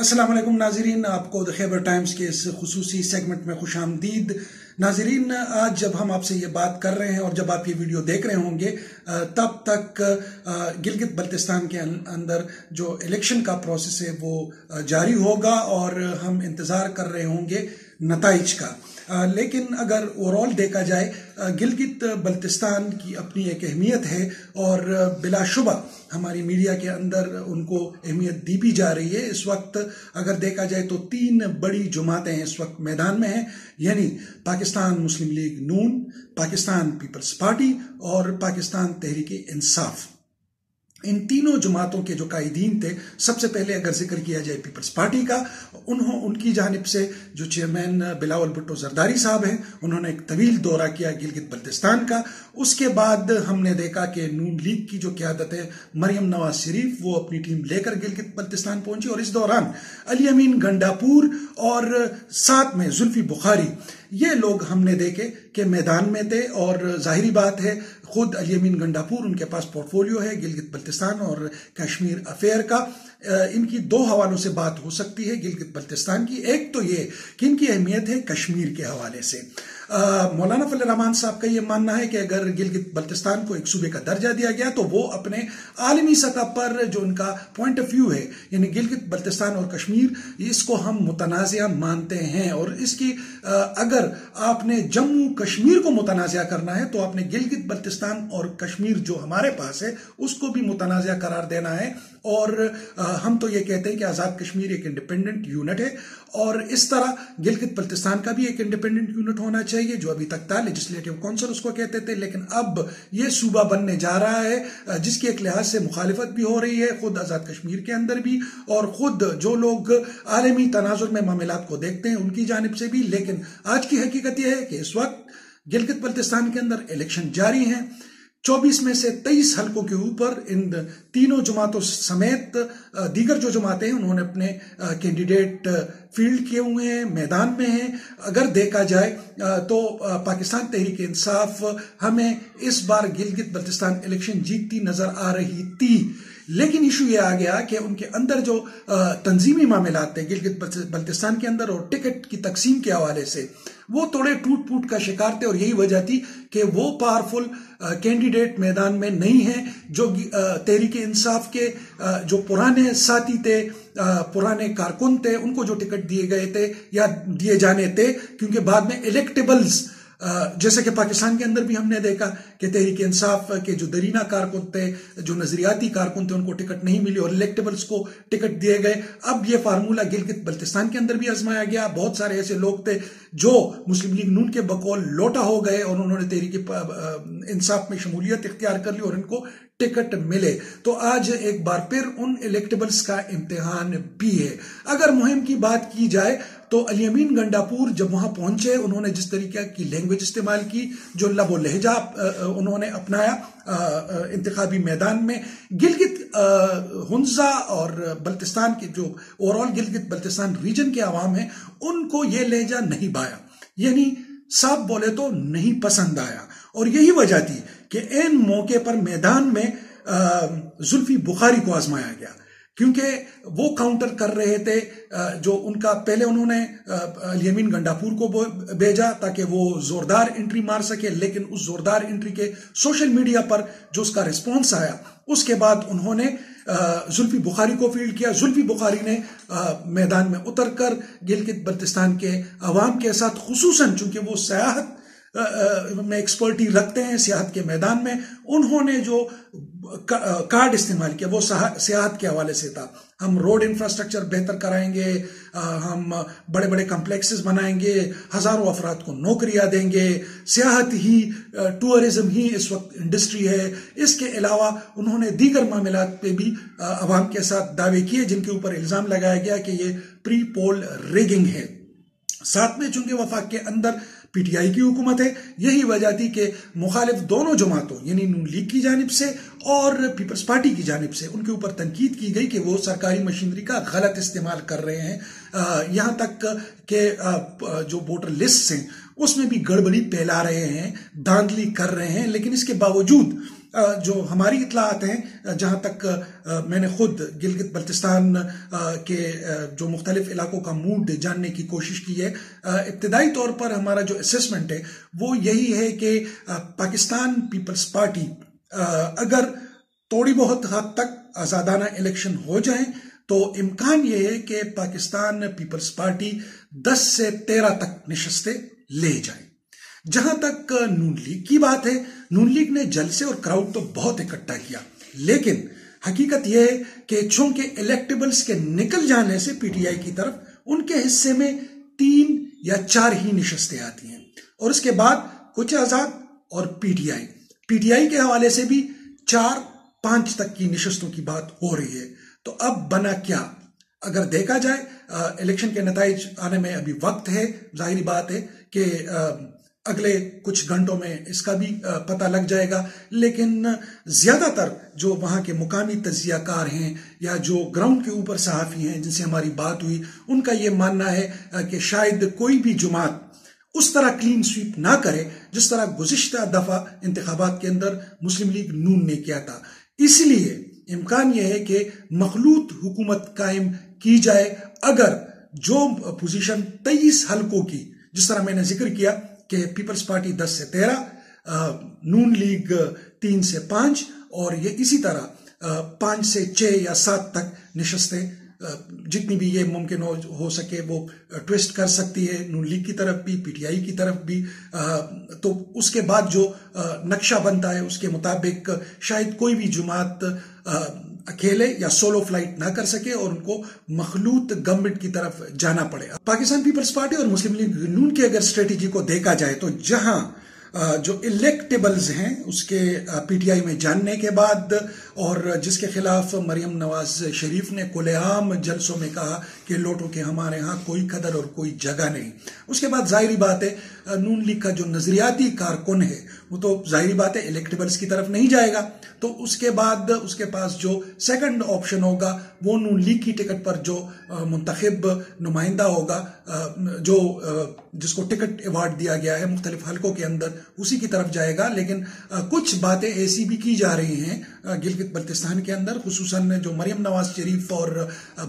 अस्सलाम वालेकुम नाजरीन, आपको द खैबर टाइम्स के इस खुसूसी सेगमेंट में खुश आमदीद। नाजरीन, आज जब हम आपसे ये बात कर रहे हैं और जब आप ये वीडियो देख रहे होंगे तब तक गिलगित बल्तिस्तान के अंदर जो इलेक्शन का प्रोसेस है वो जारी होगा और हम इंतज़ार कर रहे होंगे नताइज का। लेकिन अगर ओवरऑल देखा जाए गिलगित बल्तिस्तान की अपनी एक अहमियत है और बिलाशुबा हमारी मीडिया के अंदर उनको अहमियत दी भी जा रही है। इस वक्त अगर देखा जाए तो 3 बड़ी जमातें इस वक्त मैदान में हैं, यानी पाकिस्तान मुस्लिम लीग नून, पाकिस्तान पीपल्स पार्टी और पाकिस्तान तहरीक इंसाफ। इन तीनों जमातों के जो कायदीन थे, सबसे पहले अगर जिक्र किया जाए पीपल्स पार्टी का, उनकी जानिब से जो चेयरमैन बिलावल भुट्टो जरदारी साहब हैं, उन्होंने एक तवील दौरा किया गिलगित बल्तिस्तान का। उसके बाद हमने देखा कि नून लीग की जो क़यादत है मरियम नवाज शरीफ, वो अपनी टीम लेकर गिलगित बल्तिस्तान पहुंची और इस दौरान अली अमीन गंडापुर और साथ में जुल्फी बुखारी, ये लोग हमने देखे कि मैदान में थे। और जाहिरी बात है, खुद अली अमीन गंडापुर, उनके पास पोर्टफोलियो है गिलगित बल्तिस्तान और कश्मीर अफेयर का। इनकी 2 हवालों से बात हो सकती है गिलगित बल्तिस्तान की। एक तो ये कि इनकी अहमियत है कश्मीर के हवाले से। मौलाना फजल रहमान साहब का ये मानना है कि अगर गिलगित बल्तिस्तान को एक सूबे का दर्जा दिया गया तो वो अपने आलमी सतह पर जो उनका पॉइंट ऑफ व्यू है, यानी गिलगित बल्तिस्तान और कश्मीर, इसको हम मुतनाज़िया मानते हैं। और इसकी अगर आपने जम्मू कश्मीर को मुतनाज़िया करना है तो आपने गिलगित बल्तिस्तान और कश्मीर जो हमारे पास है उसको भी मुतनाज़िया करार देना है। और हम तो ये कहते हैं कि आज़ाद कश्मीर एक इंडिपेंडेंट यूनिट है और इस तरह गिलगित बल्तिस्तान का भी एक इंडिपेंडेंट यूनिट होना चाहिए, जो अभी तक था लेजिस्लेटिव काउंसिल उसको कहते थे। लेकिन अब ये सूबा बनने जा रहा है जिसकी एक लिहाज से मुखालिफत भी हो रही है, खुद आज़ाद कश्मीर के अंदर भी और खुद जो लोग आलमी तनाजुर में मामलात को देखते हैं उनकी जानिब से भी। लेकिन आज की हकीकत यह है कि इस वक्त गिलगित बल्तिस्तान के अंदर इलेक्शन जारी हैं। 24 में से 23 हलकों के ऊपर इन तीनों जमातों समेत दीगर जो जमातें हैं उन्होंने अपने कैंडिडेट फील्ड किए हुए हैं, मैदान में हैं। अगर देखा जाए तो पाकिस्तान तहरीक इंसाफ हमें इस बार गिलगित बल्तिस्तान इलेक्शन जीतती नजर आ रही थी। लेकिन इशू ये आ गया कि उनके अंदर जो तंजीमी मामलात थे गिलगित बल्तिस्तान के अंदर और टिकट की तकसीम के हवाले से, वो थोड़े टूट फूट का शिकार थे। और यही वजह थी कि वो पावरफुल कैंडिडेट मैदान में नहीं है जो तहरीक इंसाफ के जो पुराने साथी थे, पुराने कारकुन थे, उनको जो टिकट दिए गए थे या दिए जाने थे, क्योंकि बाद में इलेक्टेबल्स, जैसे कि पाकिस्तान के अंदर भी हमने देखा कि तहरीक इंसाफ के जो दरीना कारकुन थे, जो नजरियाती कारकुन थे, उनको टिकट नहीं मिली और इलेक्टेबल्स को टिकट दिए गए। अब ये फार्मूला गिलगित बल्तिस्तान के अंदर भी आजमाया गया। बहुत सारे ऐसे लोग थे जो मुस्लिम लीग नून के बकौल लोटा हो गए और उन्होंने तहरीक इंसाफ में शमूलियत इख्तियार कर ली और इनको टिकट मिले। तो आज एक बार फिर उन इलेक्टेबल्स का इम्तिहान भी है। अगर मुहिम की बात की जाए तो अली अमीन गंडापुर जब वहां पहुंचे, उन्होंने जिस तरीके की लैंग्वेज इस्तेमाल की, जो लब और लहजा उन्होंने अपनाया इंतखाबी मैदान में, गिलगित हुंजा और बल्तिस्तान के जो ओवरऑल गिलगित बल्तिस्तान रीजन के अवाम है उनको ये लहजा नहीं भाया, यानी साफ बोले तो नहीं पसंद आया। और यही वजह थी कि इन मौके पर मैदान में जुल्फी बुखारी को आजमाया गया, क्योंकि वो काउंटर कर रहे थे जो उनका पहले उन्होंने अली अमीन गंडापुर को भेजा ताकि वो जोरदार एंट्री मार सके। लेकिन उस जोरदार एंट्री के सोशल मीडिया पर जो उसका रिस्पॉन्स आया, उसके बाद उन्होंने जुल्फी बुखारी को फील्ड किया। जुल्फी बुखारी ने मैदान में उतरकर गिलगित बल्तिस्तान के अवाम के साथ, खुसूसन चूंकि वो सियाहत में एक्सपर्टी रखते हैं, सियाहत के मैदान में, उन्होंने जो कार्ड इस्तेमाल किया वो सियाहत के हवाले से था। हम रोड इंफ्रास्ट्रक्चर बेहतर कराएंगे, हम बड़े बड़े कम्प्लेक्सेस बनाएंगे, हजारों अफराद को नौकरियां देंगे, सियाहत ही, टूरिज्म ही इस वक्त इंडस्ट्री है। इसके अलावा उन्होंने दीगर मामलात पे भी अवाम के साथ दावे किए जिनके ऊपर इल्जाम लगाया गया कि ये प्री पोल रिगिंग है। साथ में चूंकि वफाक के अंदर पीटीआई की हुकूमत है, यही वजह थी कि मुखालिफ दोनों जमातों यानी नून लीग की जानिब से और पीपल्स पार्टी की जानिब से उनके ऊपर तनकीद की गई कि वो सरकारी मशीनरी का गलत इस्तेमाल कर रहे हैं। यहाँ तक कि जो वोटर लिस्ट हैं اس میں بھی گڑبڑی پھیلا رہے ہیں، دھاندلی کر رہے ہیں. لیکن اس کے باوجود جو ہماری اطلاعات ہیں، جہاں تک میں نے خود گلگت بلتستان کے جو مختلف علاقوں کا موڈ جاننے کی کوشش کی ہے، ابتدائی طور پر ہمارا جو اسسمنٹ ہے وہ یہی ہے کہ پاکستان پیپلز پارٹی اگر تھوڑی بہت حد تک آزادانہ الیکشن ہو جائیں تو امکان یہ ہے کہ پاکستان پیپلز پارٹی 10 سے 13 تک نشستیں لے جائیں. جہاں تک نون لیگ کی بات ہے، نون لیگ نے جلسے اور کراؤڈ تو بہت اکٹھا کیا، لیکن حقیقت یہ ہے کہ چونکہ الیکٹیبلز کے نکل جانے سے پی ٹی آئی کی طرف ان کے حصے میں 3 یا 4 ہی نشستیں آتی ہیں، اور اس کے بعد کچھ آزاد اور پی ٹی آئی کے حوالے سے بھی 4-5 تک کی نشستوں کی بات ہو رہی ہے. تو اب بنا کیا؟ اگر دیکھا جائے الیکشن کے نتائج آنے میں ابھی وقت ہے، ظاہری بات ہے کہ اگلے کچھ گھنٹوں میں اس کا بھی پتہ لگ جائے گا، لیکن زیادہ تر جو وہاں کے مقامی تجزیہ کار ہیں یا جو گراؤنڈ کے اوپر صحافی ہیں جن سے ہماری بات ہوئی، ان کا یہ ماننا ہے کہ شاید کوئی بھی جماعت اس طرح کلین سویپ نہ کرے جس طرح گزشتہ دفعہ انتخابات کے اندر مسلم لیگ نون نے کیا تھا. اس لیے امکان یہ ہے کہ مخلوط حکومت قائم کی جائے اگر جو پوزیشن 23 حلقوں کی، جس طرح میں نے ذکر کیا کہ پیپلز پارٹی 10 سے 13، نون لیگ 3 سے 5، اور یہ اسی طرح 5 سے 6 یا 7 تک نشستیں جتنی بھی یہ ممکن ہو سکے وہ ٹویسٹ کر سکتی ہے، نون لیگ کی طرف بھی، پی ٹی آئی کی طرف بھی. تو اس کے بعد جو نقشہ بنتا ہے اس کے مطابق شاید کوئی بھی جماعت اکیلے یا سولو فلائٹ نہ کر سکے اور ان کو مخلوط گورنمنٹ کی طرف جانا پڑے. پاکستان پیپلز پارٹی اور مسلم لیگ نون کی اگر اسٹریٹجی کو دیکھا جائے تو جہاں جو الیکٹیبلز ہیں اس کے پی ٹی آئی میں جاننے کے بعد، اور جس کے خلاف مریم نواز شریف نے کھلے عام جلسوں میں کہا کہ لوٹوں کے ہمارے ہاں کوئی قدر اور کوئی جگہ نہیں، اس کے بعد ظاہری بات ہے نون لیگ کا جو نظریاتی کارکن ہے وہ تو ظاہری بات ہے الیکٹیبلز کی طرف نہیں جائے گا. تو اس کے بعد اس کے پاس جو سیکنڈ آپشن ہوگا وہ نون لیگ کی ٹکٹ پر جو منتخب نمائندہ ہوگا، جو جس کو ٹکٹ ایوارڈ دیا گیا ہے مختلف حلقوں کے اندر، اسی کی طرف جائے گا. لیکن کچھ باتیں ایسی بھی کی جا رہی ہیں گلگت بلتستان کے اندر، خصوصاً جو مریم نواز شریف اور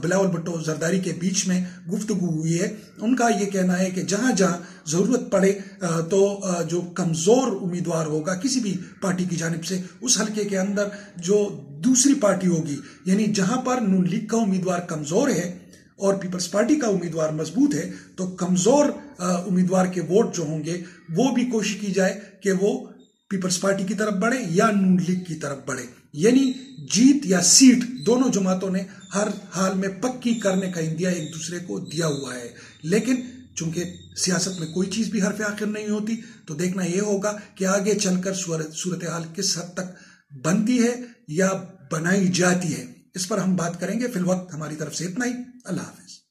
بلاول بھٹو زرداری کے بیچ میں گفتگو ہوئی ہے، ان کا یہ کہنا ہے کہ جہاں جہاں ضرورت پڑے تو جو کمزور امیدوار ہوگا کسی بھی پارٹی کی جانب سے اس حلقے کے اندر جو دوسری پارٹی ہوگی، یعنی جہاں پر نون لیگ کا امیدوار کمزور ہے اور پیپلز پارٹی کا امیدوار مضبوط ہے، تو کمزور امیدوار کے ووٹ جو ہوں گے وہ بھی کوشش کی جائے کہ وہ پیپلز پارٹی کی طرف بڑھے یا نون لیگ کی طرف بڑھے. یعنی جیت یا سیٹ دونوں جماعتوں نے ہر حال میں پکی کرنے کا اندیا ایک دوسرے کو دیا ہوا ہے. لیکن چونکہ سیاست میں کوئی چیز بھی حرف آخر نہیں ہوتی، تو دیکھنا یہ ہوگا کہ آگے چل کر صورتحال کس حد تک بنتی ہے یا بنائی جاتی ہے. اس پر ہم بات کریں گے. فی الوقت ہماری طرف سے اتنا ہی. اللہ حافظ.